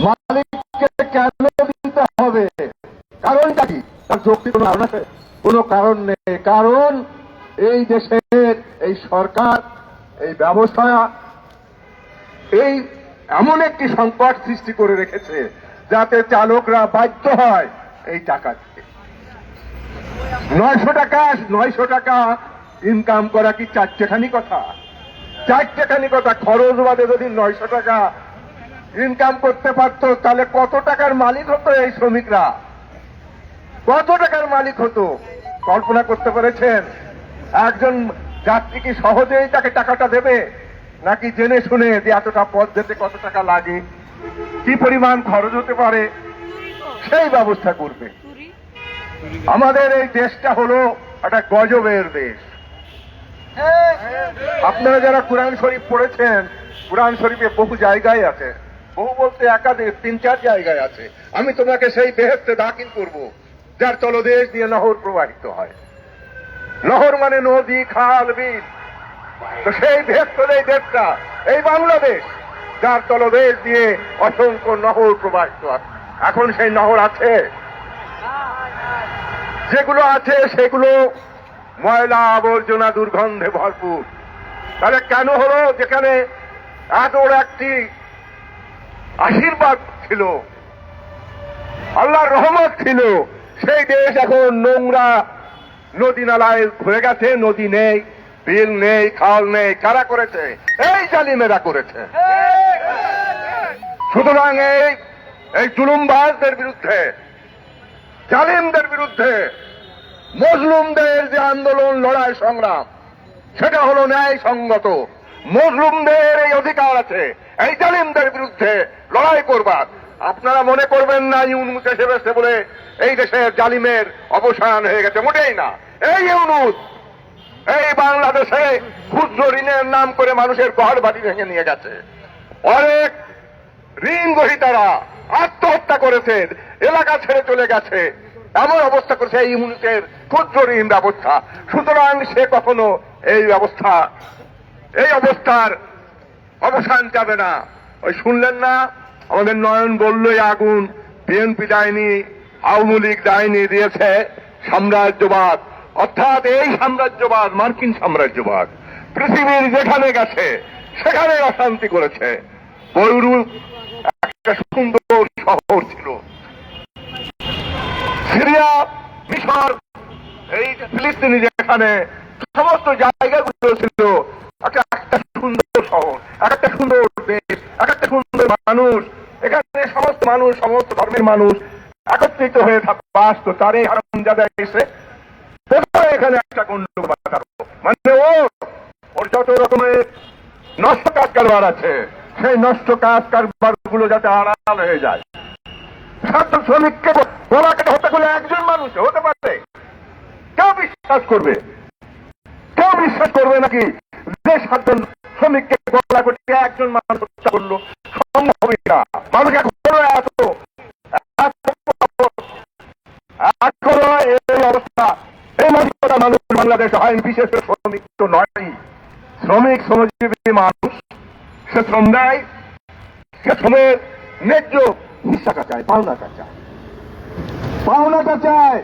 মালিককে কেন দিতে হবে? কারণটা কি? তার যৌক্তিক কোনো কারণ আছে? কোনো কারণ নেই। কারণ এই দেশের এই সরকার, এই ব্যবস্থা এই এমন একটি সংকট সৃষ্টি করে রেখেছে যাতে চালকরা বাধ্য হয় এই টাকা দিতে। 900 টাকা ইনকাম করা কি চারটেখানি কথা? চারটেখানি কথা। খরচ বাদে যদি 900 টাকা ইনকাম করতে পারতো তাহলে কত টাকার মালিক হতো এই শ্রমিকরা? কত টাকার মালিক হতো কল্পনা করতে পেরেছেন? একজন যাত্রী কি সহজেই তাকে টাকাটা দেবে, নাকি জেনে শুনে যে এতটা পথ যেতে কত টাকা লাগে, কি পরিমাণ খরচ হতে পারে সেই ব্যবস্থা করবে? আমাদের এই দেশটা হলো একটা গজবের দেশ। আপনারা যারা কোরআন শরীফ পড়েছেন, কোরআন শরীফে বহু জায়গায় আছে, বহু বলতে একাধিক 3-4 জায়গায় আছে, আমি তোমাকে সেই বেহেশতে দাখিল করব যার তলদেশ দিয়ে নহর প্রবাহিত হয়। নহর মানে নদী, খাল, বিল। তো সেই বেহেশত এই দেশটা, এই বাংলাদেশ, যার তলদেশ দিয়ে অসংখ্য নহর প্রবাহিত হয়। এখন সেই নহর আছে? যেগুলো আছে সেগুলো ময়লা আবর্জনা দুর্গন্ধে ভরপুর। তাহলে কেন হলো? যেখানে এত বড় একটি আশীর্বাদ ছিল, আল্লাহর রহমত ছিল, সেই দেশ এখন নোংরা নদী নালায় হয়ে গেছে। নদী নেই, বিল নেই, খাল নেই। কারা করেছে? এই জালিমেরা করেছে। সুতরাং এই জুলুমবাজদের বিরুদ্ধে, জালিমদের বিরুদ্ধে মজলুমদের যে আন্দোলন, লড়াই, সংগ্রাম, সেটা হলো ন্যায় সঙ্গত। মজলুমদের এই অধিকার আছে এই জালিমদের বিরুদ্ধে লড়াই করবার। আপনারা মনে করবেন না ইউনূস এসে বলে এই দেশের জালিমের অবসান হয়ে গেছে, মোটেই না। এই ইউনূস এই বাংলাদেশে ক্ষুদ্র ঋণের নাম করে মানুষের ঘর বাড়ি ভেঙে নিয়ে গেছে। অনেক ঋণ গ্রহীতারা আত্মহত্যা করেছেন, এলাকা ছেড়ে চলে গেছে। এমন অবস্থা করেছে এই ইউনূসের ক্ষুদ্র ঋণ ব্যবস্থা। সুতরাং সে কখনো এই অবস্থার অবসান যাবে না। ওই শুনলেন না, আমাদের নয়ন বললই আগুন, বিএনপি দেয়নি, আওয়ামী লীগ দেয়নি, দিয়েছে সাম্রাজ্যবাদ। অর্থাৎ এই সাম্রাজ্যবাদ, মার্কিন সাম্রাজ্যবাদ পৃথিবীর যেখানে গেছে সেখানে অশান্তি করেছে। বৈরুত একটা সুন্দর শহর ছিল, সিরিয়া, মিশর, এই ফিলিস্তিনি, যেখানে সমস্ত জায়গাগুলো ছিল একটা সুন্দর শহর, একটা সুন্দর দেশ, একটা সুন্দর মানুষ। এখানে সমস্ত মানুষ, সমস্ত ধর্মের মানুষ একত্রিত হয়ে বাঁচত। তার এই হারামজাদা এসে এখানে একটা গন্ডগোল বাঁধালো। মানে ওর যত রকমের নষ্ট কাজ কারবার আছে, সেই নষ্ট কাজ কারবার গুলো যাতে আড়াল হয়ে যায়। ছাত্র শ্রমিককে ওনাকে হত্যা করলে একজন মানুষ হতে পারে? কেউ বিশ্বাস করবে? কেউ বিশ্বাস করবে নাকি যে 7 জন শ্রমিককে গলা করতে একজন মানুষ হত্যা করলো? সম্ভবই না। মানুষ এখনো এই অবস্থা, এই মানসিকতা মানুষ বাংলাদেশে হয়। বিশেষ করে শ্রমিক তো নয়, শ্রমিক শ্রমজীবী মানুষ, সে শ্রম দেয়, সে শ্রমের ন্যায্য হিস্সাটা চায়, পাওনাটা চায়।